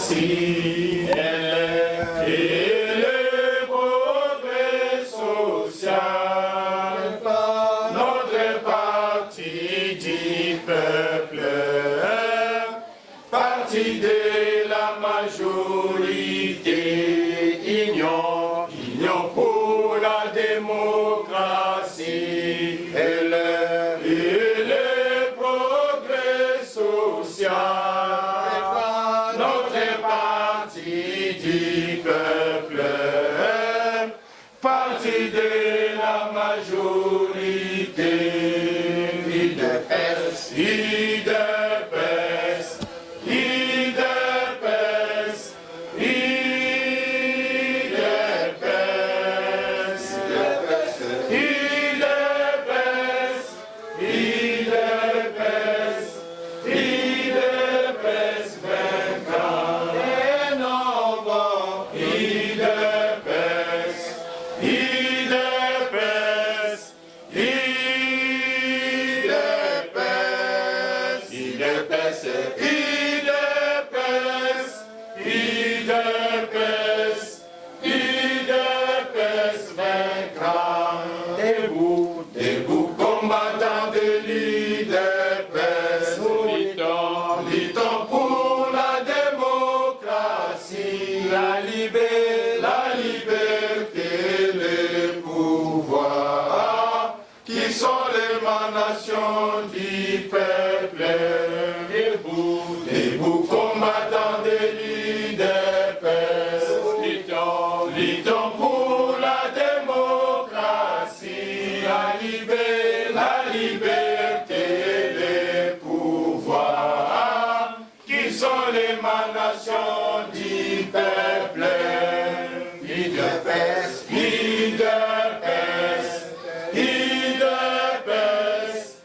démocratie et le progrès social. Notre parti du peuple, parti de la majorité, union pour la démocratie et le progrès social. Notre parti du peuple, parti de la majorité, UDPS, UDPS, UDPS, UDPS, UDPS, UDPS, UDPS, vaincra et non bon, UDPS, UDPS, UDPS, UDPS, UDPS, UDPS, vaincra. Debout, debout, combattants de l'UDPS, nous luttons pour la démocratie, la liberté, le pouvoir, qui sont l'émanation du peuple. Debout, debout, combattants de l'UDPS, luttons pour la démocratie, la liberté, le pouvoir, qui sont l'émanation du peuple. UDPS, UDPS, UDPS, UDPS,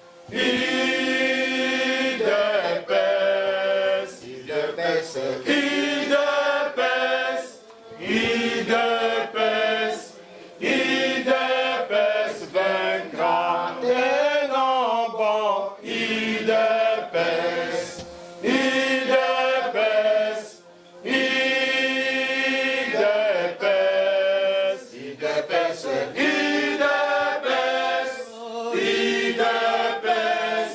UDPS, UDPS, UDPS, vaincra des noms bons. UDPS, UDPS, UDPS, UDPS, UDPS,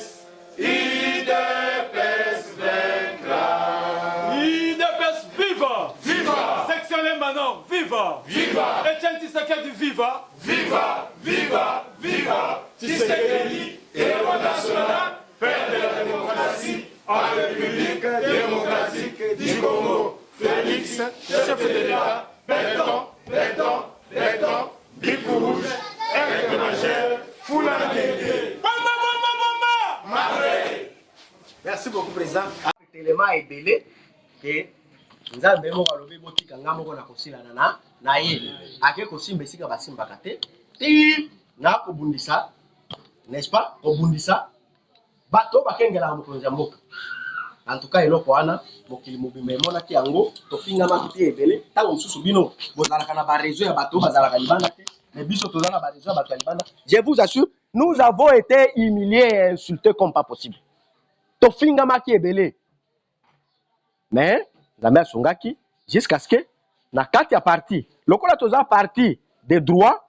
UDPS, vaincra. UDPS, viva! Viva! Section Les Manants, viva! Viva! Etienne Tshisekedi, viva! Viva! Viva! Viva! Tshisekedi, héros national, père de la démocratie en République démocratique du Congo. Félix, chef de l'État, béton, béton, béton, bipou rouge, aigle majeur, foulard dédié. Bamba, bamba, bamba! Maré! Merci beaucoup, président. L'élément est belé que nous avons un botika ngamo na kosila na ye ake kosimba esika basimbaka te ti na kobundisa, n'est-ce pas, kobundisa bato bakengela mokonzi ya mboka. En tout cas eloko wana mokili mobimba emonaki yango tofingama te ebele ntango mosusu bino bozalaka na bareseau ya bato bazalaka libanda te, mais biso toza na bareseau ya bato ya libanda. Je vous assure, nous avons été humiliés et insultés comme pas possible. Tofingamaki ebele, mais nzambe asungaki jusqu'à ce que na kati ya parti lokola toza parti de droit,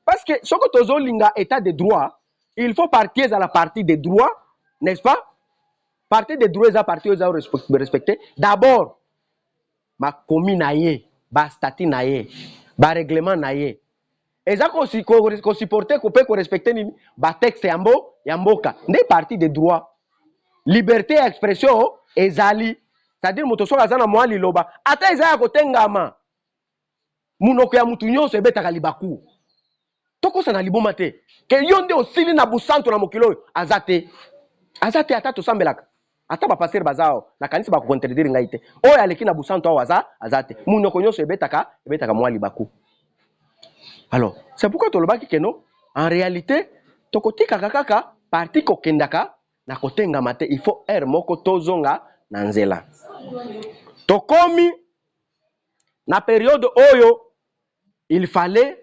parce que soko tozolinga état de droit, il faut partir à la partie de droit, n'est-ce pas? Partie de droit eza parti oza respecter d'abord ma commune na ye, ba statut na ye, ba règlement na ye. Eza ko supporter ko pe ko respecter ni ba texte ya mboka, nde parti de droit. Liberté d'expression ezali, c'est-à-dire moto soka zana mwa liloba ata eza ya kotengama munoko ya mutu nyonso ebetaka libaku tokosa na liboma te ke yo nde osili na busanto na mokilo oyo azate ata tosambelaka ata bapasser bazao na kanisa bakokontredire ngai te oyo aleki na busanto awo azate munoko nyonso ebetaka mwa libaku. Alors c'est pourquoi tolobaki keno en réalité tokotikaka kaka parti kokendaka na kotengama te, il faut moko tozonga na nzela. Tokomi na période oyo il fallait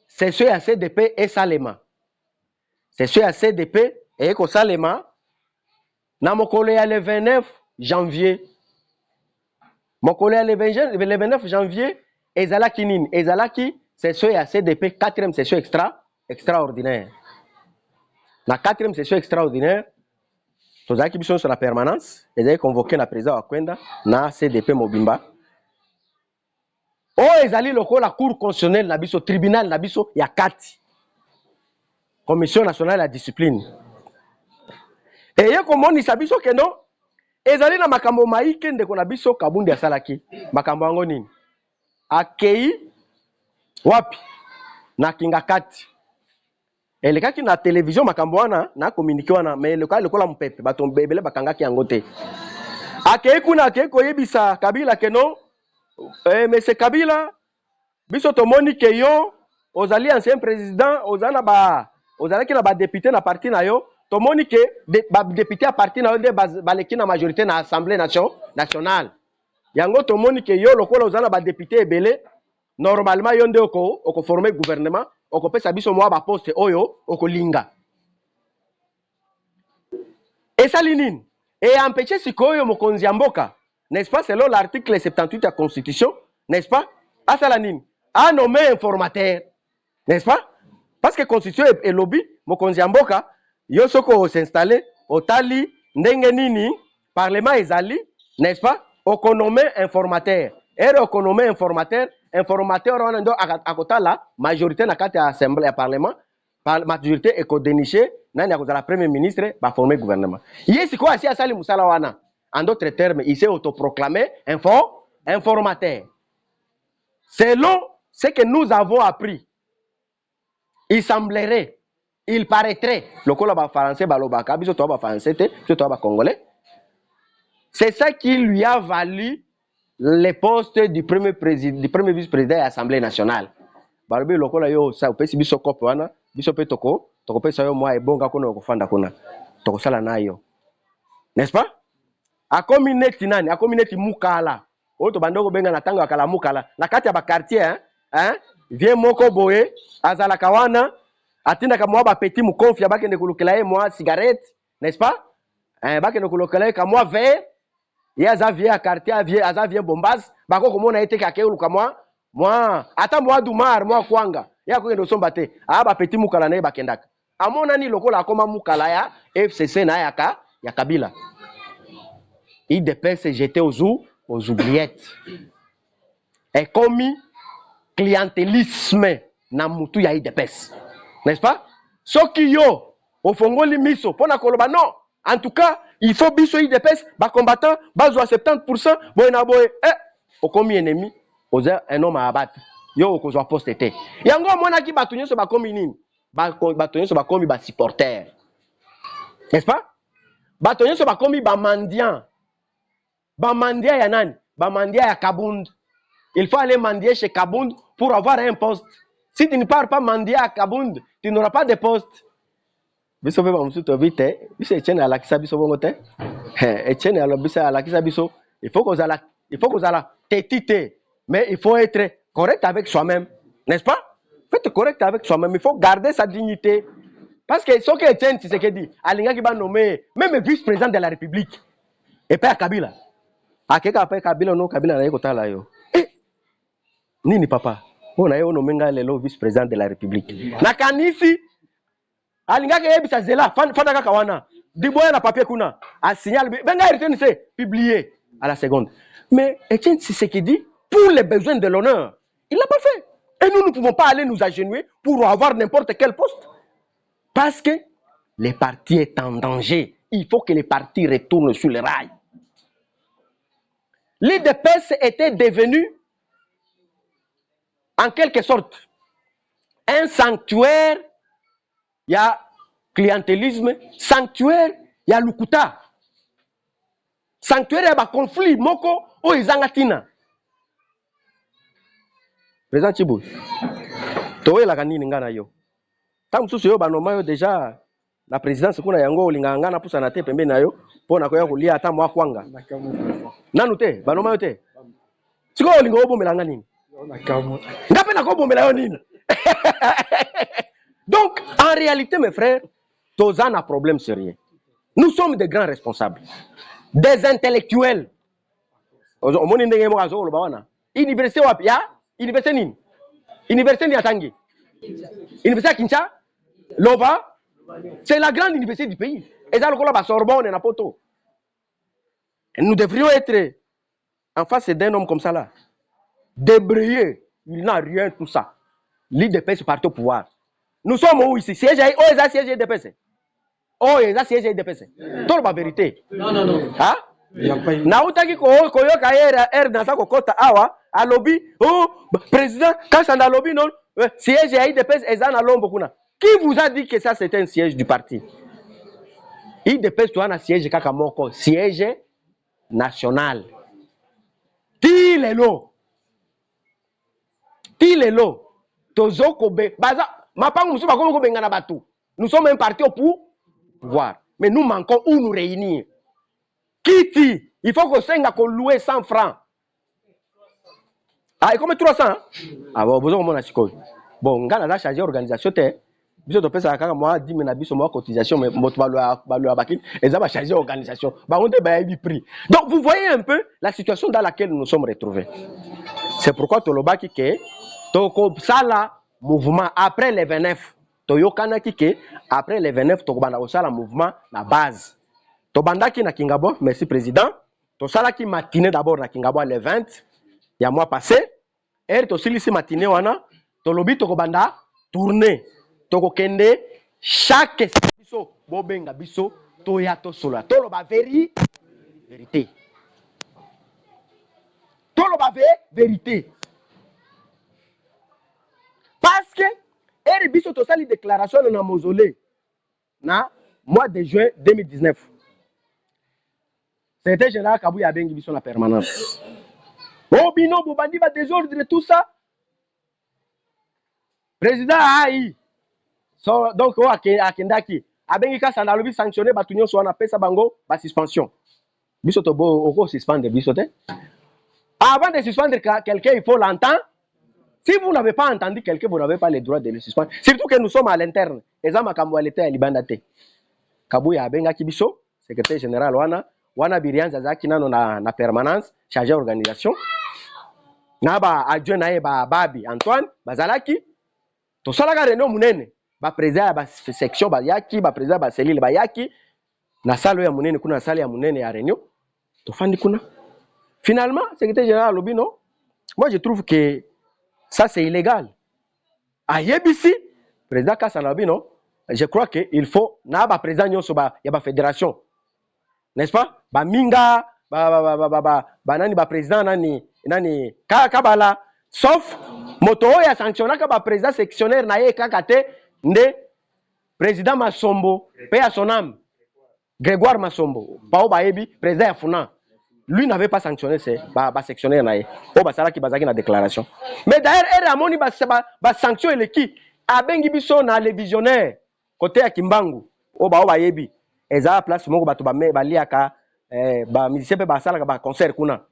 session ya CDP et Salema. Session ya CDP et ko Salema na mokolo ya le 29 janvier mokolo le 29 janvier ezalaki nini ezalaki session ya CDP 4e session extraordinaire na 4e session extraordinaire tozalaki biso sur la permanence ezali convoqué na président wa Kwenda na CDP Mobimba oyo ezali lokola cour constitutionnelle na biso tribunal na biso ya kati commission nationale ya discipline eye komonisa biso keno ezali na makambo maike ndeko na biso Kabundi asalaki makambo yango nini akei wapi na Kingakati elekaki na television makambo wana na communiqué wana mais lokola mpepe bato bebele bakangaki yango te akei kuna akei koyebisa Kabila keno monsieur Kabila biso tomoni ke yo ozali ancien président ozalaki na ba député na parti na yo tomoni ke ba député à parti na yo nde baleki na majorité na assemblée nationale yango tomoni ke yo lokola ozala ba député ebele normalement yo nde oko former gouvernement oko pesa biso mwa ba poste oyo oko linga esali nini et empêcher sikoyo mokonzi ya mboka n'est-ce pas selon l'article 78 de la constitution n'est-ce pas asala nini a nommé informateur n'est-ce pas parce que constitution est lobby mokonzi ya mboka yo soko s'installer otali ndenge nini parlement ezali n'est-ce pas okonome informateur et okonome informateur wana ndo akotala majorité na kati ya assemblée ya parlement majorité ekodeniche nani akozala premier ministre ba former gouvernement yesi ko asi asali musala wana en d'autres termes il s'est autoproclamé informateur selon ce que nous avons appris il semblerait il paraîtrait lokola ba français balobaka biso to ba français te biso to ba congolais c'est ça qui lui a valu le poste du premier vice-président de l'Assemblée nationale balobi lokola yo sa opesi biso kope wana biso pe toko pesa yo mwa ebonga kono okofanda kuna toko sala nayo n'est-ce pas akomi neti nani akomi neti mukala oyo to bandoko benga na tango akala mukala na kati ya ba quartier vie moko boye azala kawana atindaka mwa ba petit mukonfia bakende kulukela ye mwa cigarette n'est-ce pas bakende kulukela ye ka mwa verre ye azavie ya quartier azavie bombaz bako komona ete ka keuluka mwa ata mwa dumar mwa kwanga ya kokende osomba te ba petit mukala na ye bakendaka amona ni lokola akoma mukala ya FCC na ya Kabila il dépêche se jeter aux oubliettes et commis clientélisme na mutu ya IDPS n'est-ce pas soki yo ofongoli miso pona koloba non en tout cas il faut biso IDPS ba combattant bazwa 70% boy na boy okomi ennemi oza un homme à abattre yo okozwa poste te yango mona ki batu nyonso bakomi nini batu nyonso bakomi ba supporter n'est-ce pas batu nyonso bakomi ba mendiant ya nani ba mendiant ya Kabund il faut aller mendier chez Kabund pour avoir un poste. Si tu ne pars pas mendier à Kabund, tu n'auras pas de poste. Biso pe ba musuto vite, biso Etienne alakisa biso bongo te. Etienne alobisa alakisa biso, il faut que zala tétité, mais il faut être correct avec soi-même, n'est-ce pas? Faites correct avec soi-même, il faut garder sa dignité. Parce que ce que Etienne Tshisekedi alinga ki ba nommé même vice-président de la République et pas Kabila. Akeka pa Kabila no Kabila na yeko tala yo. Nini papa ona yo no menga lelo vice-président de la République na kanisi alinga ke yebisa zela fanda kaka wana diboya na papier kuna a signal benga retenir c'est publié à la seconde mais Etienne Tshisekedi pour les besoins de l'honneur il l'a pas fait et nous ne pouvons pas aller nous agenouiller pour avoir n'importe quel poste parce que le parti est en danger il faut que les partis retournent sur les rails. L'IDPS était devenu en quelque sorte un sanctuaire, il y a clientélisme, sanctuaire, il y a lukuta. Sanctuaire, il y a conflit, moko, o izangatina. Président Chibou, towe la kanini ngana yo. Tam susu yo banoma yo déjà la présidence kuna yango olinganga na pusa na te pembe na yo pona ko ya kulia ata mwa kwanga. Nanu te, banoma yo te. Siko olingo obomelanga nini? Donc, en réalité, mes frères, tous en a un problème sérieux. Nous sommes des grands responsables, des intellectuels. omoni ndenge mo kazo lo bawana université wapi ya université nini université ni atangi université ya Kinshasa loba c'est la grande université du pays et ça le kola ba Sorbonne na poto. Nous devrions être en face d'un homme comme ça là débrayé, il n'a rien tout ça. L'IDPS parti au pouvoir. Nous sommes où ici? Siège IDPS. Oh, il y a siège IDPS. Tout la vérité. Non, non, non. Hein? Nautaki koyoka air dans sa kokota awa a lobby oh président quand ça na lobby non siège IDPS ezana lombo kuna. Qui vous a dit que ça c'est un siège du parti? IDPS toi na siège kaka moko, siège national. Tilelo. Tozokobe baza mapangu musuba komo ko bengana batu. Nous sommes un parti au pouvoir. Mais nous manquons où nous réunir. Kiti, il faut que senga ko louer 100 francs. Ah, et comme 300 hein? Ah bon, besoin mon asiko. Bon, ngana la charger organisation te. Biso to pesa kaka moi 10 na biso moi cotisation mais moto ba bakit et ça va charger organisation. Ba on te ba prix. Donc vous voyez un peu la situation dans laquelle nous nous sommes retrouvés. C'est pourquoi tolobaki ke toko sala mouvement après les 29. Toyokana kike après les 29 tokobanda ko sala mouvement na base. Tobandaki na Kingabo, merci président. Tosalaki matinée d'abord na Kingabo le 20 il y a mois passé. Et tosilisi matinée wana tolobi tokobanda tourner. Tokokende chaque biso bobenga biso toya to solo. Toloba vérité. Toloba vérité. Parce que et biso to sali déclaration na mausolée na mois de juin 2019. C'était général Kabouya bengi biso na permanence. Oh bino bobandi ba désordre tout ça. Président AI. So donc o akendaki abengi ka sanda lobi sanctionner batu nyonso wana pesa bango ba suspension. Biso to bo oko suspendre biso te. Avant de suspendre quelqu'un, il faut l'entendre. Si vous n'avez pas entendu quelqu'un, vous n'avez pas le droit de le suspendre. Surtout que nous sommes à l'interne. Ezama kamwalete ya libanda te. Kabouya abenga kibiso, secrétaire général wana birianza zaki nano na permanence, chargé organisation. Na ba adjoint na ba babi Antoine bazalaki to salaka réunion munene. Ba président ba section ba yaki, ba président ba cellule ba yaki. Na salo ya munene kuna salle ya munene ya réunion. To fandi kuna. Finalement, secrétaire général Lobino, moi je trouve que ça c'est illégal. À Yebisi, président Kassanabino, je crois qu'il faut na ba président nyonso ba ya ba fédération. N'est-ce pas? Ba minga nani ba président nani kabala sauf moto ya sanctionnaka ba président sectionnaire na ye kakate nde président Masombo paix à son âme Grégoire Masombo bao ba yebi président ya Funa lui n'avait pas sanctionné c'est ba sectionnaire na ye o ba sala ki bazaki na déclaration mais d'ailleurs elle amoni ba sanction ele ki abengi biso na les visionnaires côté ya Kimbangu o ba yebi eza place moko bato ba liaka ba musicien pe ba sala ba concert kuna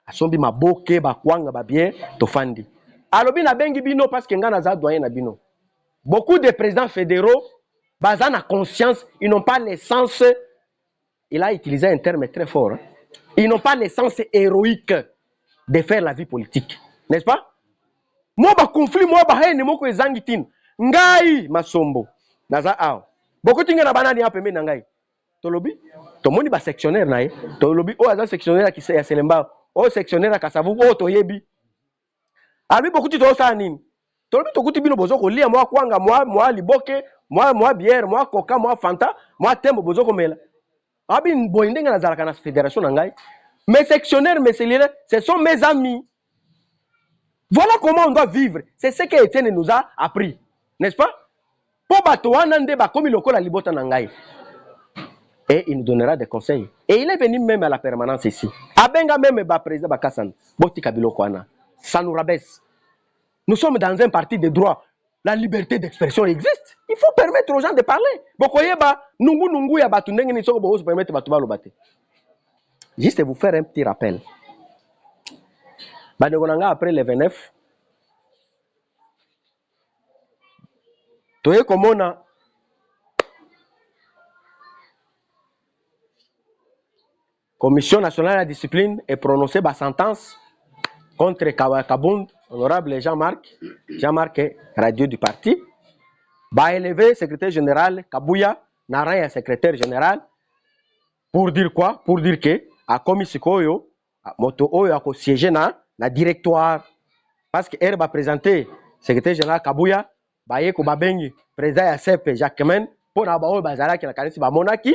asombi maboke ba kwanga ba bien to fandi alobi na bengi bino parce que ngana za doyen na bino beaucoup de présidents fédéraux basant na conscience ils n'ont pas l'essence il a utilisé un terme très fort hein? Ils n'ont pas l'essence héroïque de faire la vie politique n'est-ce pas moi ba conflit moi ba haine moko ezangi tin ngai Masombo naza aw beaucoup tinga na banani ya pembe na ngai tolobi to moni ba sectionnaire na ye tolobi o aza sectionnaire ki ya Selemba o sectionnaire ya Kasavu o to yebi albi beaucoup tu to sa nini tolobi to kuti bino bozo ko lia moi kwanga moi liboke moi bière moi coca moi fanta moi tembo bozo ko mela abi boindenga na zalaka na fédération na ngai mes sectionnaires mes cellulaires ce sont mes amis voilà comment on doit vivre c'est ce que Étienne nous a appris n'est-ce pas po bato wana nde ba komi lokola libota na ngai et il nous donnera des conseils et il est venu même à la permanence ici abenga même ba président Bakassan botika biloko wana ça nous rabaisse nous sommes dans un parti de droit la liberté d'expression existe il faut permettre aux gens de parler bokoyeba nungu ya batu ndenge ni soko bo permettre batu balobate juste vous faire un petit rappel bandekonanga après le 29 toye komona Commission nationale de la discipline est prononcée par sentence contre Kabound, honorable Jean-Marc Radio du parti. Bah élevé secrétaire général Kabouya, Naraya secrétaire général. Pour dire quoi? Pour dire que a commis Oyo, moto Oyo a siégé na directoire. Parce que elle va présenter secrétaire général Kabouya, bah yeko babengi président ya CEP Jacquemain, pour na ba Oyo bazala ki na kanisi ba monaki,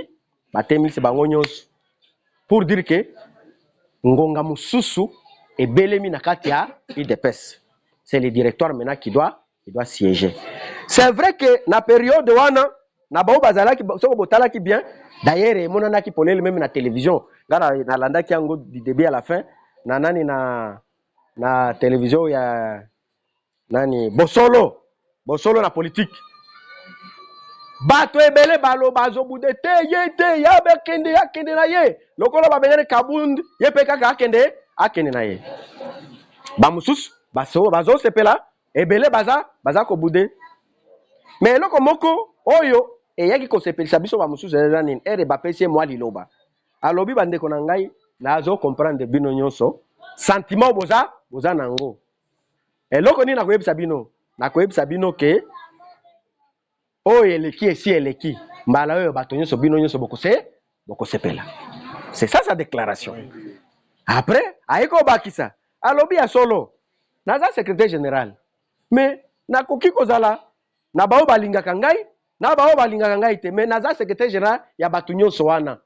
ba temisi bango nyonso. Pour dire que ngonga mususu et belemi na kati ya IDPS. C'est le directoire maintenant qui doit siéger. C'est vrai que na période wana na ba bazala ki soko botala ki bien. D'ailleurs monana ki polele même na télévision. Ngana na landa ki yango du début à la fin na nani na télévision ya nani Bosolo na politique. Bato ebele balo bazo bude te ya be kende na ye lokolo ba bengene Kabound ye pe kaka akende na ye ba mususu bazo sepela ebele baza ko bude mais loko moko oyo eyaki ko sepelisa biso ba mususu eza nini ere ba pesi moi liloba alobi bandeko na ngai nazo comprendre bino nyonso sentiment boza nango eloko nini nakoyebisa bino ke oyo eleki mbala oyo bato nyonso bino nyonso bokosepela. C'est ça sa déclaration. Après ayeko bakisa alobi ya solo naza secrétaire général mais nakoki kozala na bao balingaka ngai te mais naza secrétaire général ya bato nyonso wana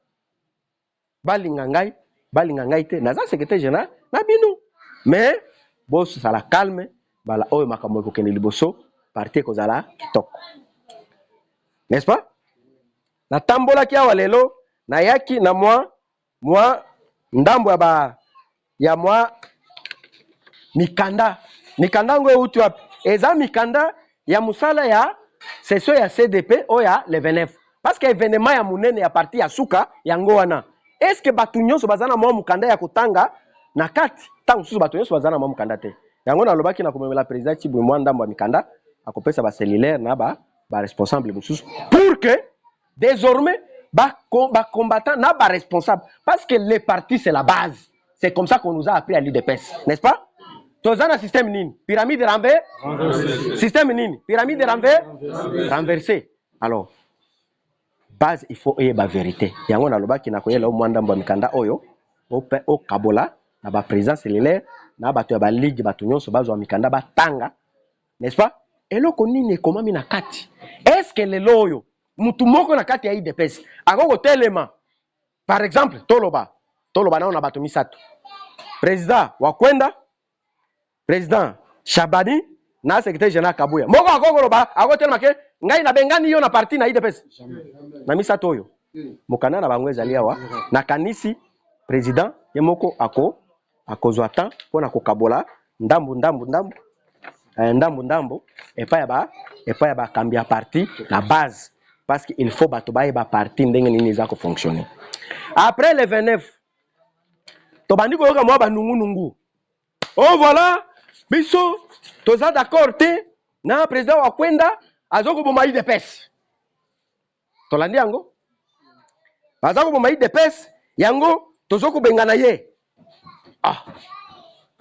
balinga ngai te naza secrétaire général na bino mais boso sala calme bala oyo makambo ekokende liboso parti ekozala kitoko. N'est-ce pas? Na tambola ki awa lelo na yaki na mwa ndambo ya mwa mikanda ngo euti wapi? Eza mikanda ya musala ya session ya CDP oya le 29. Parce que événement ya munene ya parti ya suka yango wana. Est-ce que batu nyonso bazana mwa mukanda ya kotanga na kati tangu susu batu nyonso bazana mwa mukanda te. Yango na lobaki na komemela président Chibu mwa ndambo ya mikanda akopesa ba cellulaire na ba responsable mususu pour que désormais ba combattant na ba responsable parce que les partis c'est la base. C'est comme ça qu'on nous a appris à l'IDPS, n'est-ce pas? Tozana système nini? Pyramide renversée. Système nini? Pyramide renversée. Alors base il faut la vérité. Yango na lobaki na koyela mwanda mba mikanda oyo o kabola na ba président cellulaire na bato ya ba ligue bato nyonso bazwa mikanda batanga, n'est-ce pas? Eloko nini ekomami na kati? Est-ce que lelo oyo mutu moko na kati ya IDPS akoko telema par exemple toloba nao na bato misato président Wakwenda, président Shabani na secrétaire général Kabuya moko akoko loba akotelema ke ngai na bengani yo na parti na IDPS na misato oyo mokana na bango ezali awa na kanisi président ye moko akozwa temps pona kokabola ndambu epa ya ba kambia parti la base parce qu'il faut bato ba parti ndenge nini za ko fonctionner. Après le 29 to bandi ko yoka mwa ba nungu oh voilà biso toza d'accord te na président Wakwenda azoko boma IDPS to landi yango bazako boma IDPS yango tozoko bengana ye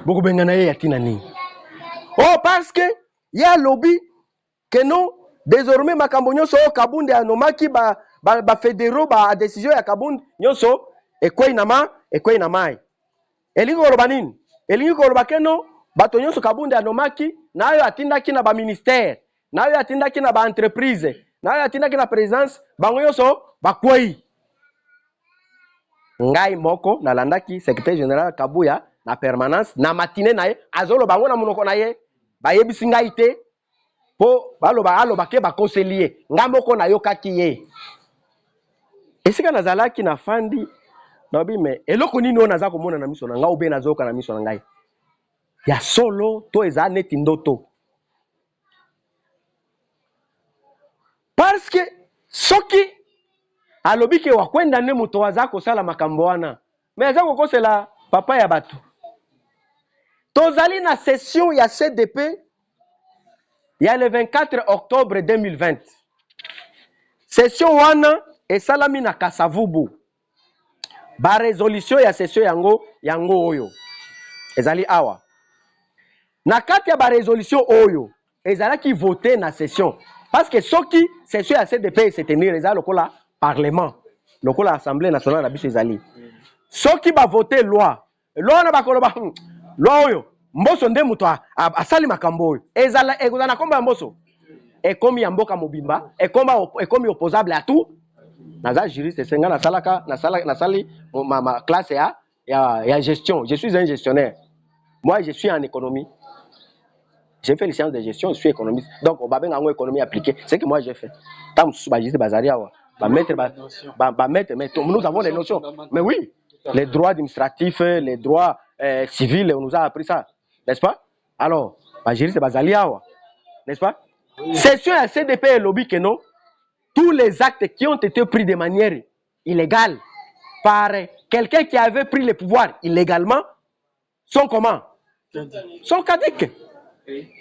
boko bengana ye yatina nini? Oh, parce que il y a lobby que non désormais makambo nyonso Kabound anomaki ba fédéraux ba décision ya Kabound nyonso ekwei na mai. Elingi koloba nini? Elingi koloba ke non bato nyonso Kabound anomaki na yo atindaki na ba ministère, na yo atindaki na ba entreprise, na yo atindaki na présidence bango nyonso bakwei. Ngai moko nalandaki secrétaire général Kabuya na permanence na matinée na ye azolo bango na munoko na ye bayebisi ngai te po aloba ke bakonselier nga moko na yokaki ye esika nazalaki na fandi nabi me eloko nini oyo naza komona na miso na ngai ube nazoyoka na miso na ngai ya solo to eza neti ndoto parce que soki alobi ke Wakwenda nde moto aza kosala makambo wana me aza kokosela papa ya bato tozali na session ya CDP ya le 24 octobre 2020 session wana esalami na Kasavubu ba résolution ya session yango oyo ezali awa na kati ya ba résolution oyo ezalaki voté na session parce que soki session ya CDP se tenir ezali lokola parlement lokola assemblée nationale na biso ezali soki ba voté loi na bakoloba loi oyo mboso nde muto asali makambo oyo ekozala na kombo ya mboso ekomi ya mboka mobimba ekomi opposable à tout naza juriste senga nasali ma classe ya gestion. Je suis un gestionnaire. Moi, je suis en économie. J'ai fait les sciences de gestion, je suis économiste. Donc, on va bien en économie appliquée. C'est ce que moi j'ai fait. Tant que je suis bazaria, nous avons les notions. Mais oui, les droits administratifs, les droits civils, on nous a appris ça. N'est-ce pas? Alors, juriste bazaria, n'est-ce pas? C'est sur un CDP et lobby que non. Tous les actes qui ont été pris de manière illégale par quelqu'un qui avait pris le pouvoir illégalement sont comment? Sont cadiques.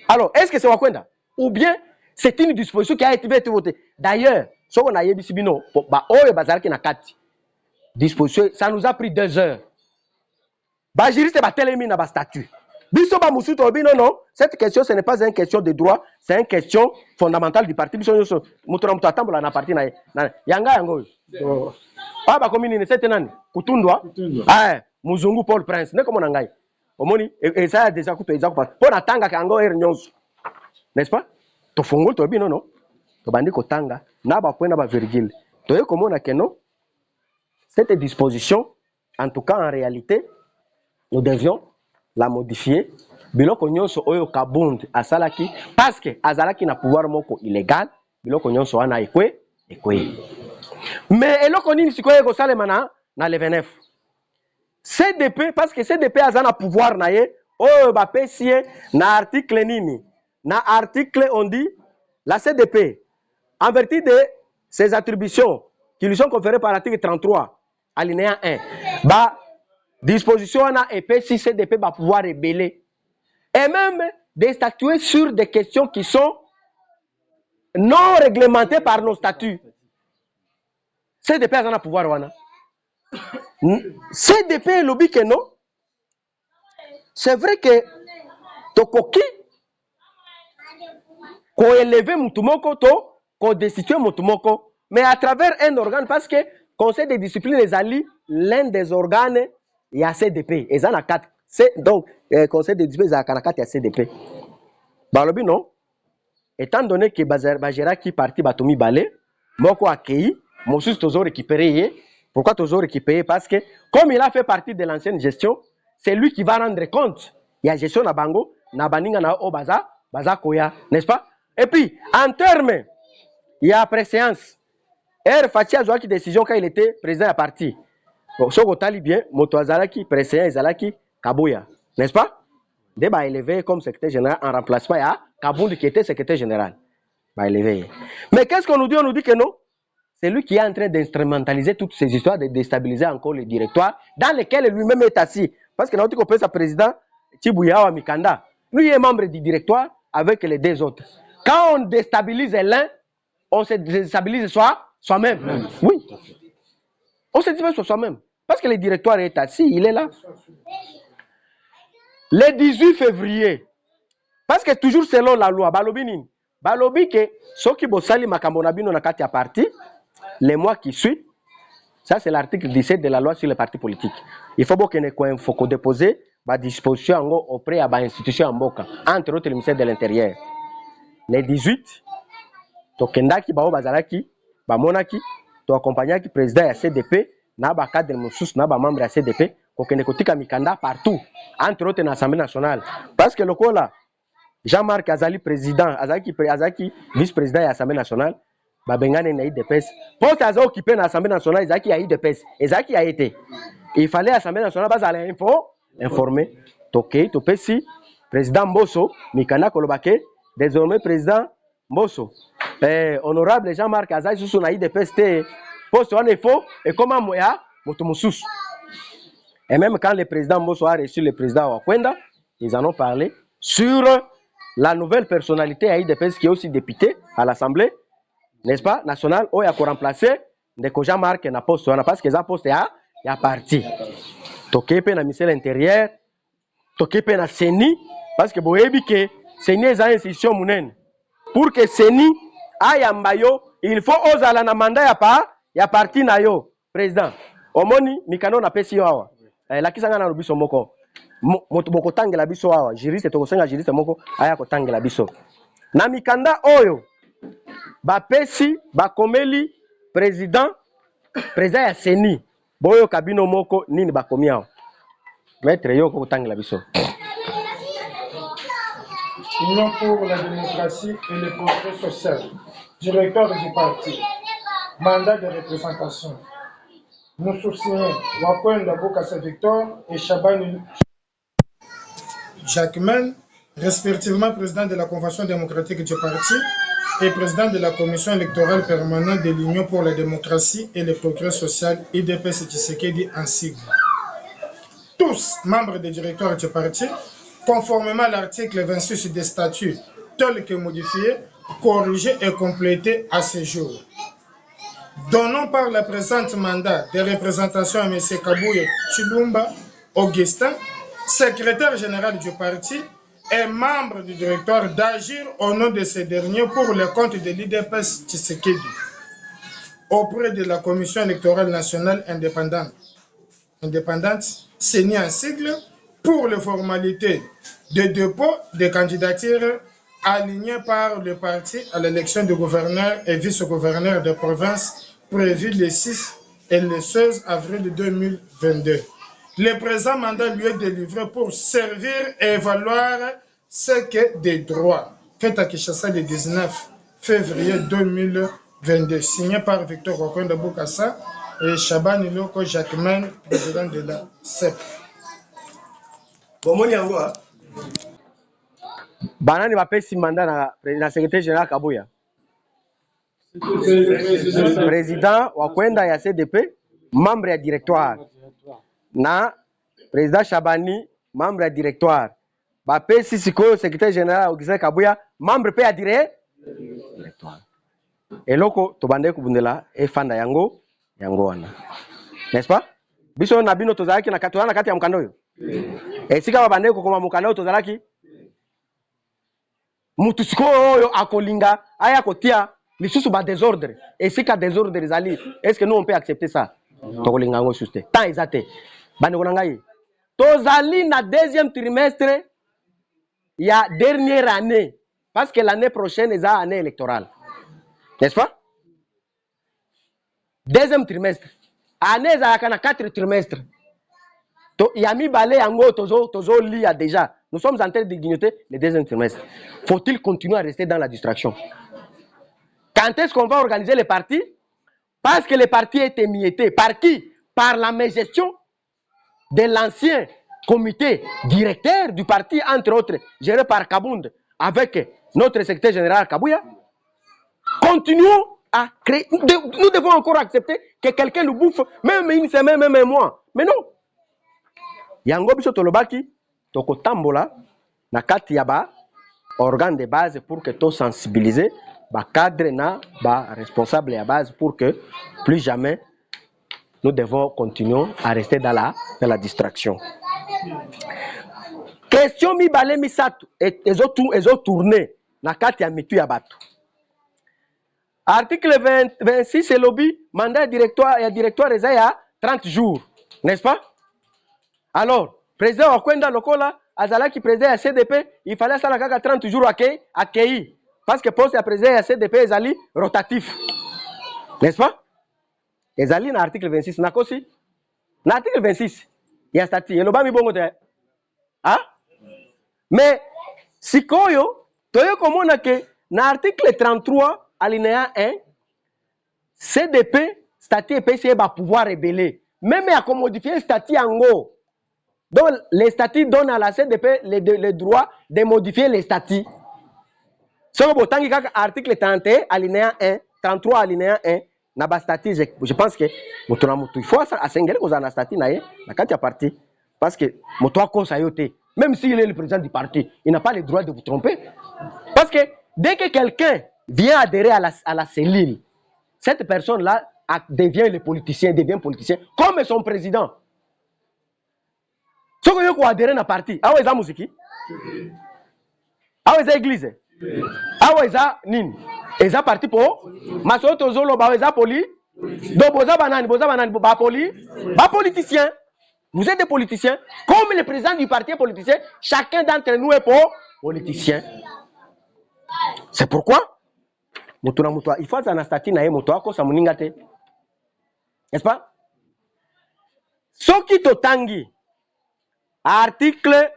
Alors, est-ce que c'est Wakwenda? Ou bien c'est une disposition qui a été votée? D'ailleurs, ce qu'on a dit, disposition, ça nous a pris 2 heures. Juriste ba telemi na ba statut. Biso ba musuto bi non, cette question ce n'est pas une question de droit, c'est une question fondamentale du parti. Biso yoso mutura mutu atambola na parti na yanga yango. Ba komini ne sete nani kutundwa. Muzungu Paul Prince ne komona ngai. Omoni et ça déjà kuto exact pour na tanga kango nyonso. N'est-ce pas? To fungol to bi non. To bandi ko tanga na ba point na ba virgule. To ye komona que non. Cette disposition en tout cas en réalité nous devions la modifier. Biloko nyonso oyo kabund asalaki parce que azalaki na pouvoir moko illégal. Biloko nyonso wana ekwe. Mais eloko nini sikoye ko salema na le 29. CDP parce que CDP azana pouvoir na ye oyo ba pesie na article nini. Na article on dit la CDP en vertu de ses attributions qui lui sont conférées par l'article 33 alinéa 1 disposition na EPC CDP va pouvoir rebeller et même de statuer sur des questions qui sont non réglementées par nos statuts. CDP a un pouvoir wana. CDP lobby que non. C'est vrai que tokoki ko élever mutumoko ko destituer mutumoko mais à travers un organe parce que conseil de discipline les alliés l'un des organes il y a CDP et ça na 4 donc conseil de discipline ça na 4 il y a CDP balobi non étant donné que bajera qui parti batomi balé moko akei mosusu tozo récupérer pourquoi tozo récupérer parce que comme il a fait partie de l'ancienne gestion c'est lui qui va rendre compte il y a gestion na bango na baninga na o baza koya n'est-ce pas et puis en termes il y a préséance Fachi a joué décision quand il était président à parti. Bon, ce qu'on t'a bien, Motoazalaki, président Zalaki, Kabouya. N'est-ce pas? Débat élevé comme secrétaire général en remplacement à Kabound qui était secrétaire général. Bah élevé. Mais qu'est-ce qu'on nous dit? On nous dit que non. C'est lui qui est en train d'instrumentaliser toutes ces histoires, de déstabiliser encore le directoire dans lesquels lui-même est assis. Parce que notre copain, sa président, Tibouya Mikanda, lui est membre du directoire avec les 2 autres. Quand on déstabilise l'un, on se déstabilise soi-même. Oui. On se dit sur soi-même. Parce que le directoire est assis, il est là. Le 18 février, parce que toujours selon la loi, Balobi que ceux qui bossali makambonabino na kati ya parti, les mois qui suivent, ça c'est l'article 17 de la loi sur les partis politiques. Il faut qu'on dépose ma disposition auprès de l'institution en Boka, entre autres le ministère de l'Intérieur. Le 18, Tokendaki, Bao Bazaraki, Bamonaki, to accompagnaki président ya CDP na ba cadre mususu na ba membre ya CDP ko kende kotika mikanda partout entre autres na Assemblée nationale parce que lokola Jean-Marc Azali président Azaki vice-président ya Assemblée nationale ba bengane na IDPS poste azo occupé na Assemblée nationale Azaki ya IDPS Azaki a été il fallait Assemblée nationale bazala informer toké topesi président Mbosso mikanda kolobake désormais président Mbosso honorable Jean-Marc Azali sous na IDPS poste on est faux et comment moya motomusus et même quand le président Mbosso a reçu le président Wakwenda ils en ont parlé sur la nouvelle personnalité à IDPS qui est aussi député à l'Assemblée n'est-ce pas nationale où il a remplacé Ndeko Jean-Marc na poste parce que ça poste ya parti. Toke pe na ministère intérieur, toke pe na CENI parce que boyebi que CENI eza institution munene. Pour que CENI ayamba yo, il faut ozala na mandat ya parti na yo. Président, omoni mikano na pesi yo awa. Lakisanga na biso moko. Moto boko tangela biso awa, juriste to kosenga juriste moko aya ko tangela biso. Na mikanda oyo ba pesi ba komeli président ya CENI. Boyo kabino moko nini ba komi awa. Maître yo ko tangela biso. Union pour la démocratie et le progrès social. Directeur du parti. Mandat de représentation. Nous soutiennons Wakwenda Bokassa Victor et Chabani Jacquemain, respectivement président de la Convention démocratique du parti et président de la Commission électorale permanente de l'Union pour la démocratie et le progrès social, IDPS Tshisekedi en sigle. Tous membres des directeurs du parti, conformément à l'article 26 des statuts, tel que modifié, corrigé et complété à ce jour. Donnons par la présente mandat de représentation à M. Kabouye Chilumba Augustin, secrétaire général du parti et membre du directoire, d'agir au nom de ces derniers pour le compte de l'IDPS Tshisekedi auprès de la Commission électorale nationale indépendante, CENI en sigle, pour les formalités de dépôt de candidatures alignées par le parti à l'élection de gouverneur et vice-gouverneur de province prévue le 6 et le 16 avril 2022. Le présent mandat lui est délivré pour servir et évaluer ce qu'est des droits. Fait à Kinshasa le 19 février 2022. Signé par Victor Wakwenda Bokassa et Chabani Loko Jacquemain, président de la CEP. Bomoni yango banani bapesi mandat na secrétaire général Kabuya. Président Wakwenda ya CDP, membre ya directoire. Na président Chabani, membre ya directoire. Bapesi sikoyo secrétaire général Augustin Kabuya, membre pe ya directoire. Eloko tobande kubundela efanda yango wana. N'est-ce pas? Biso na bino tozalaki na kati ya mkando yo. Esika babande kokoma mukanda yo tozalaki mutu sikoyo akolinga aya kotia lisusu ba désordre. Esika désordre ezali, est-ce que nous on peut accepter ça? Tokolinga ngo juste. Tant ezate. Bande konanga yi. Tozali na deuxième trimestre ya dernière année parce que l'année prochaine est année électorale. N'est-ce pas? Deuxième trimestre. Année ezalaka na 4 trimestres. Yami balé yango tozo lia déjà. Nous sommes en train de grignoter le deuxième trimestre. Faut-il continuer à rester dans la distraction? Quand est-ce qu'on va organiser les partis? Parce que les partis étaient émiettés. Par qui? Par la mégestion de l'ancien comité directeur du parti, entre autres, géré par Kabound, avec notre secrétaire général Kabouya. Continuons à créer. Nous devons encore accepter que quelqu'un nous bouffe, même une semaine, même un mois. Mais non. Yango biso tolobaki, toko tambola, na kati yaba, organe de base pour que to sensibiliser, ba cadre na, ba responsable ya base pour que plus jamais nous devons continuer à rester dans la distraction. Question mi balé mi satu, ezo tourner, na kati ya mitu ya batu. Article 26 c'est lobby, mandat directoire eza ya 30 jours, n'est-ce pas? Alors, président Wakwenda Lokola, Azalaki président à CDP, il fallait ça la 30 jours accueilli. Parce que poste à président à CDP est rotatif. N'est-ce pas? Ezali na article 26. Nakosi? Na article 26. Il y a statut. Il y a ah? Mais, si koyo, toyo komona ke, na article 33, alinéa 1, CDP, statut EPC, va pouvoir révéler. Même à modifier le statut en haut. Donc, les statuts donnent à la CDP le droit de modifier les statuts. Si vous avez l'article 31, alinéa 1, 33, alinéa 1, je pense que il faut assenguer aux statuts dans parti. Parce que même s'il est le président du parti, il n'a pas le droit de vous tromper. Parce que dès que quelqu'un vient adhérer à la cellule, cette personne-là devient le politicien, comme son président. Ce que vous adhérez à la parti, ah ouais, ça musique, ah ouais, ça église, ah ouais, ça nin, et ça parti pour, ma soeur Tozolo, bah ouais, ça poli, donc boza banane, bah poli, bah politicien. Vous êtes des politiciens, comme le président du parti est politicien, chacun d'entre nous est politicien. C'est pourquoi, il faut que na statut na ye moto akosa muninga te, n'est-ce pas? Soki totangi. Article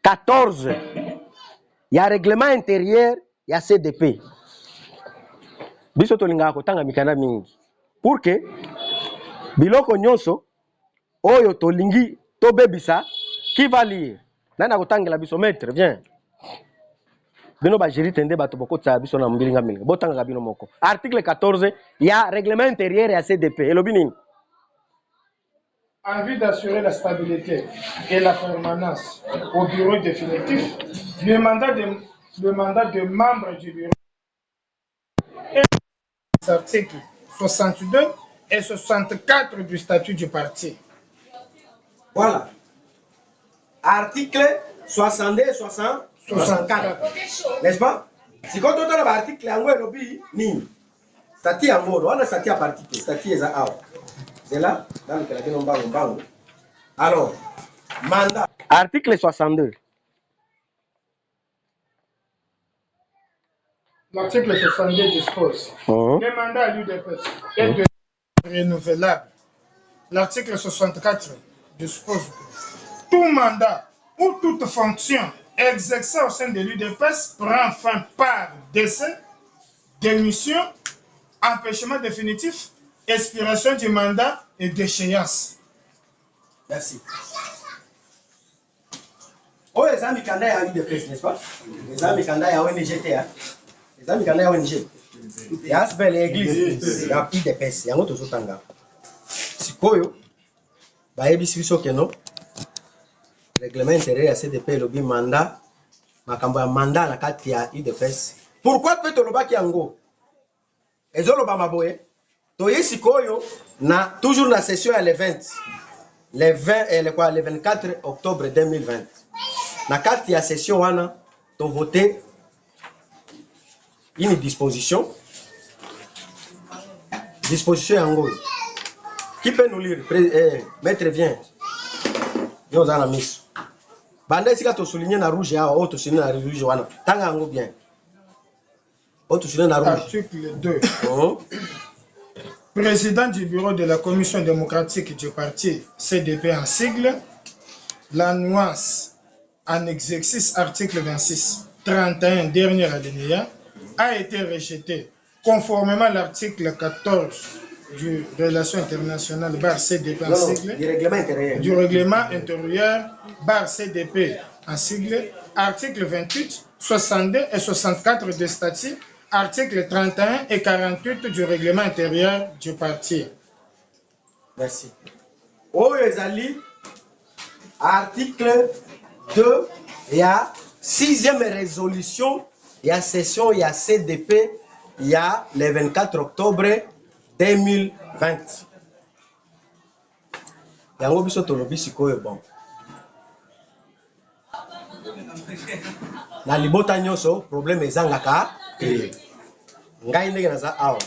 14. Il y a règlement intérieur, il y a CDP. Biso tolinga kotanga mikanda mingi. Pour que biloko nyonso oyo tolingi to bebisa qui va lire. Nana kotanga la biso maître, viens. Bino ba jiri tende bato bokotsa biso na mbilinga milinga. Botanga bino moko. Article 14, il y a règlement intérieur, il y a CDP. Elobini. En vue d'assurer la stabilité et la permanence au bureau définitif, le mandat de membre du bureau est les articles 62 et 64 du statut du parti. Voilà. Article 62 et 64. N'est-ce pas? Si quand on a l'article, ni statut à mort, on a statut à parti, statut est à c'est là, dans le cas de alors, mandat. Article 62. L'article 62 dispose le mandat à l'UDPS est de renouvelable. L'article 64 dispose que tout mandat ou toute fonction exercée au sein de l'UDPS prend fin par décès, démission, empêchement définitif, expiration du mandat et d'échéance. Merci. Oh, les amis candidat à l'UDPS, n'est-ce pas? Les amis candidat à ONGT, hein? Les amis candidat à ONG. Il y a ce bel église, il y a l'UDPS, il y a un autre tanga. Si koyo, bah ebiso que non. Règlement intérieur à CDP lobby mandat, makambo ya mandat na kati ya UDPS. Pourquoi peut-on loba ki yango? Ezoloba maboye. Toye sikoyo na toujours na session ya le 20 le 24 octobre 2020 na kati ya session wana to voter une disposition yango. Qui peut nous lire? Maître vient. Yo za na miso. Banda sika to souligner na rouge ya o to souligner na rouge wana. Tanga yango bien. O to souligner na rouge. Article 2. Président du bureau de la commission démocratique du parti CDP en sigle, la nuance en exercice article 26, 31 dernier alinéa a été rejetée conformément à l'article 14 du Relations internationales bar CDP en sigle, du règlement intérieur bar CDP en sigle, article 28, 62 et 64 des statuts, articles 31 et 48 du règlement intérieur du parti. Merci. Oyezali, article 2, il y a 6e résolution, il y a session, il y a CDP, il y a le 24 octobre 2020. Il y a un obiso tolobi sikoyo bon. Na libota nyoso, problème ezangaka. Ngai ndenge naza awa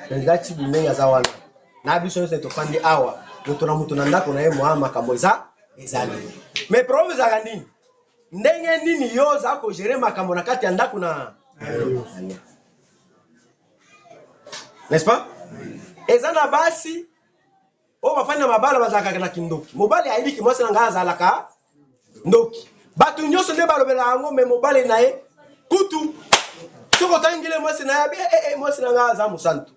président Chibu ndenge naza wana na biso nyonso tofandi awa moto na moto na ndako na ye mwa makambo ezali mais problème ezalaka nini ndenge nini yo oza kogere makambo na kati ya ndako na n'est-ce pas? Eza na basi oyo bafandi na mabala bazalaka na kindoki mobali ayebiki mwasi na ngai azalaka ndoki bato nyonso nde balobela yango me mobali na ye kutu soko tangile mwasi na ya mwasi na nga za musantu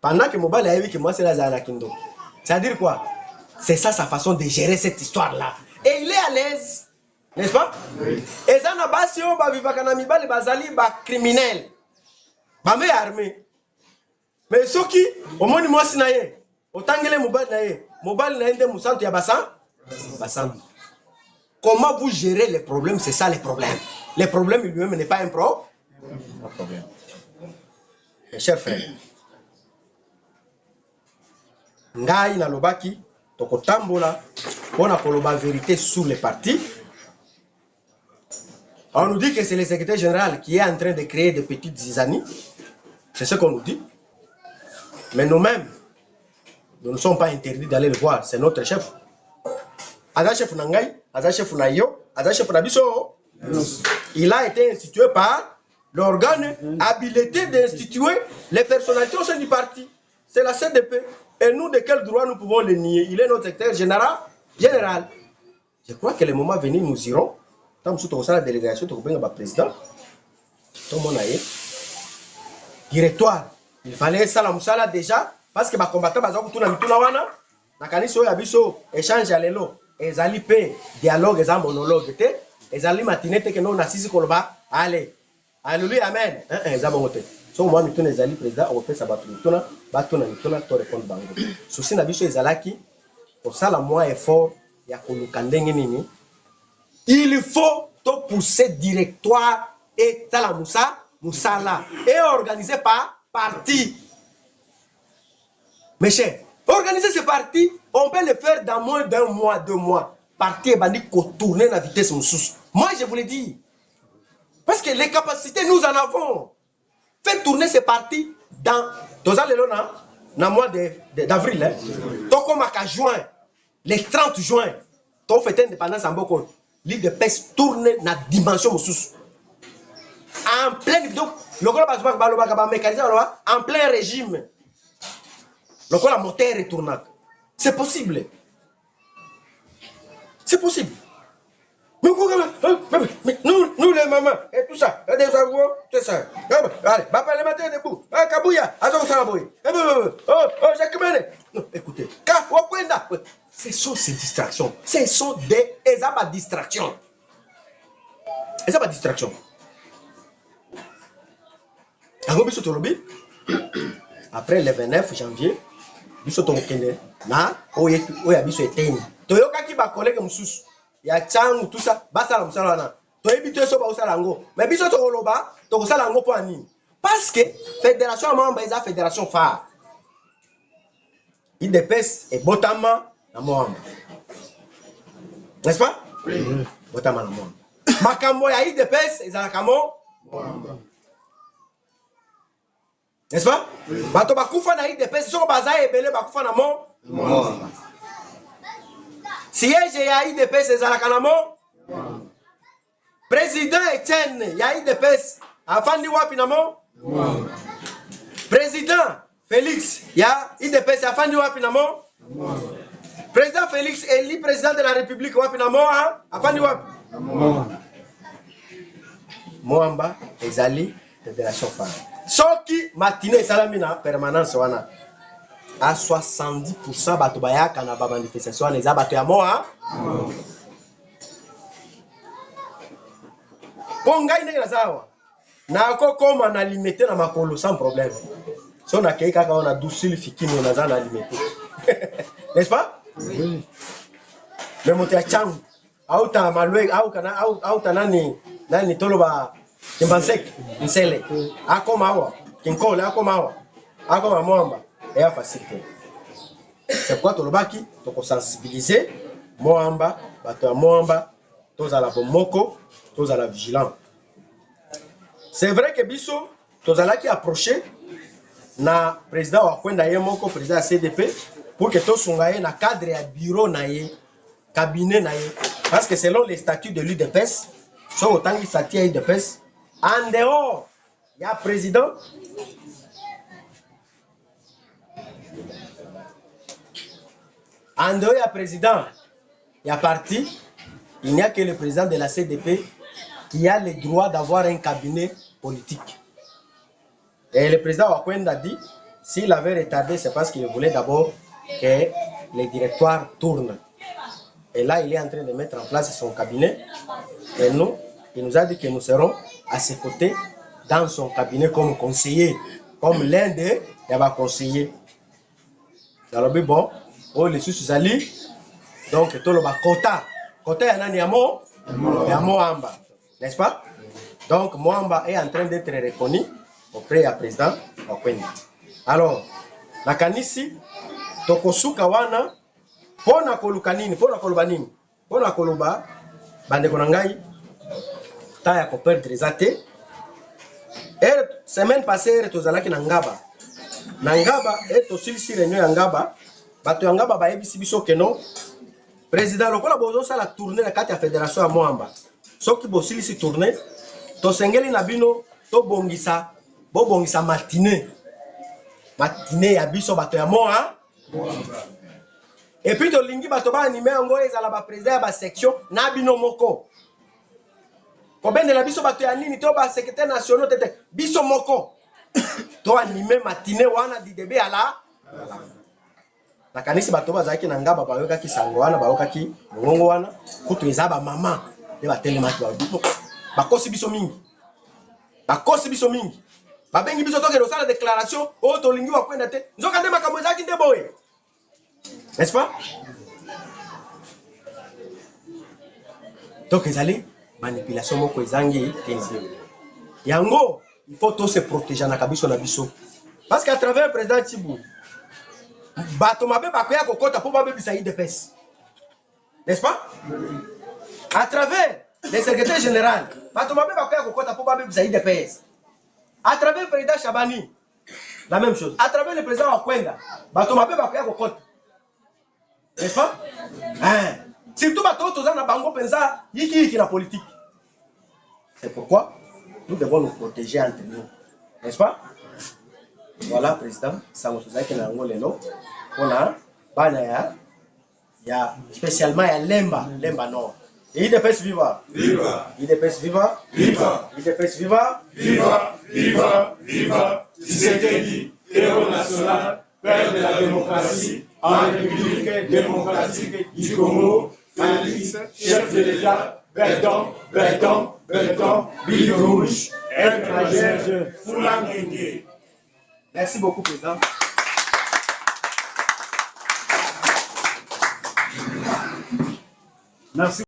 pendant que mobali ayebiki mwasi na za kindoki. C'est-à-dire quoi? C'est ça sa façon de gérer cette histoire là et il est à l'aise, n'est-ce pas? Et ça na basi oyo babivaka na mibali bazali ba criminel bame armé mais soki omoni mwasi na ye otangile mobali na ye nde musantu ya basantu. Comment vous gérez les problèmes? C'est ça les problèmes. Le problème lui-même n'est pas un problème. Mes chers frères, ngai na lobaki tokotambola pona koloba vérité sur les partis. On nous dit que c'est le secrétaire général qui est en train de créer des petites zizanies. C'est ce qu'on nous dit. Mais nous-mêmes, nous ne sommes pas interdits d'aller le voir. C'est notre chef. Aza chef Nangai, Aza chef Nayo, Aza chef Nabiso. Il a été institué par l'organe habilité d'instituer les personnalités au sein du parti. C'est la CDP. Et nous, de quel droit nous pouvons le nier? Il est notre secrétaire général. Je crois que le moment venu, nous irons. Tant que nous avons la délégation, nous avons le président. Tout le monde a directoire. Il fallait ça la moussala déjà. Parce que les combattants, ils ont tout wana. Nakani so yabiso échange à l'élo. Ils allaient payer dialogue, ils ont monologue. Ils allaient matiner que nous n'assisons koloba. Allez. Alléluia, amen. Ils ont monté. So moi, nous les alliés président, on fait ça battre. Batona, to répondre bango. Souci nabiso ezalaki. Pour ça, la moi effort, ya kolukandenge nini. Il faut te pousser directoire et talamoussa, moussala et organisé par parti. Mes chers, organiser ces partis, on peut le faire dans moins d'un mois, 2 mois. Parti est bandit qu'on tourne à la vitesse moussous. Moi, je vous le dis. Parce que les capacités, nous en avons. Faire tourner ces partis dans le mois d'avril. Donc, comme à juin, les 30 juin, on fait indépendance en beaucoup. L'île de pêche tourne dans la dimension moussous. En plein, donc, en plein régime. Donc, la moteur est tournée. C'est possible. C'est possible. Mais nous les mamans, et tout ça, des avoués, c'est ça. Allez, papa le matin debout. Kabouya, Azon Salaboy. Non, écoutez, ce sont ces distractions. Ce sont des distractions. Après le 29 janvier, biso tokende na oya biso eteni. Toyoka ki ba collègue mususu. Ya changu tout ça, basala musala na. Toyebi to so ba usala ngo. Mais biso tokoloba, tokosala ngo po ani. Parce que fédération membre eza fédération phare. IDPS et Botama na Moamba. N'est-ce pas? Oui. Botama na Moamba. Makambo ya IDPS eza kamo Moamba. N'est-ce pas? Oui. Bato bakufa na IDPS soko baza ebele bakufa na Moamba. Siège ya IDPS ezalaka na Moamba. Président Etienne ya IDPS afandi wapi na Moamba. Président Félix ya IDPS afandi wapi na Moamba. Président Félix élu président de la République wapi na Moamba afandi wapi na Moamba. Moamba ezali fédération phare. Soki matinée salamina permanence wana à 70% bato bayaka na ba manifestation les abato ya Moamba. Pongai ndenge nazawa na kokoma na limité na makolo sans problème. Si on a quelqu'un qui a douceur fikini on a limité. N'est-ce pas? Oui. Mais mon tia chang auta malwe auta nani toloba kimbansek nsele akoma awa kinkole akoma awa akoma Moamba et a facilité. C'est pourquoi tolobaki toko sensibiliser Moamba bato ya Moamba toza la bomoko toza la vigilant. C'est vrai que biso tozala qui approcher na président wa kwenda ye moko président ya CDP pour que to sungaye na cadre ya bureau na ye cabinet na ye parce que selon les statuts de l'UDPS so autant qu'il statut ya UDPS en dehors il y a président en dehors il y a président il y a parti il n'y a que le président de la CDP qui a le droit d'avoir un cabinet politique. Et le président Wakwenda dit, s'il avait retardé, c'est parce qu'il voulait d'abord que les directoires tournent. Et là, il est en train de mettre en place son cabinet. Et nous, il nous a dit que nous serons à ses côtés dans son cabinet comme conseiller, comme l'un des conseillers. Alors, bon, oh, les sous-ali, donc, tout le kota. Kota, il y a un Moamba. N'est-ce pas? Donc, Moamba est en train d'être reconnu auprès ya président Wakwenda. Alors, nakanisi tokosuka wana pona koluka nini, pona koloba nini, pona koloba bandeko na ngai ta ya koperdre eza te. Semaine passée tozalaki na Ngaba. Na Ngaba tosilisi réunion ya Ngaba, bato ya Ngaba bayebisi biso keno président lokola bozosala tournée na kati ya fédération ya Moamba. Soki bosilisi tournée, tosengeli na bino bobongisa matinée ya biso bato ya Moa. Et puis tolingi bato ba animé yango ezala ba président ya ba section na bino moko. Kobendela biso bato ya nini to ba secrétaire national tete biso moko. To animé matinée wana di début à la. Nakanisi bato bazaki na Ngaba bayokaki sango wana bayokaki mongongo wana kutu eza ba mama de ba telemaki ba biso. Bakosi biso mingi. Babengi biso toke dosala déclaration o tolingi Wakwenda te. Nzoka nde makambo ezaki nde boye. N'est-ce pas? Donc ezali manipulation moko ezangi tenzi. Yango il faut tous se protéger na kabiso na biso. Parce qu'à travers le président Tibou bato mabe bakoya kokota po babebisa IDPS. N'est-ce pas? À travers le secrétaire général bato mabe bakoya kokota po babebisa IDPS. À travers le président Chabani la même chose. À travers le président Wakwenda bato mabe bakoya kokota. N'est-ce pas? Surtout bato toza na bango penza yiki na politique. C'est pourquoi nous devons nous protéger entre nous. N'est-ce pas? Voilà, président, ça nous faisait que nous avons lelo. On a bana ya spécialement ya Lemba Nord. Et IDPS viva. Viva. IDPS viva. Viva. IDPS viva. Viva. Viva. Viva. Tshisekedi, héros national, père de la démocratie, en République démocratique du Congo, Félix, chef de l'État, Berton, Billy Rouge, El Foulangenge. Merci beaucoup, président. Merci.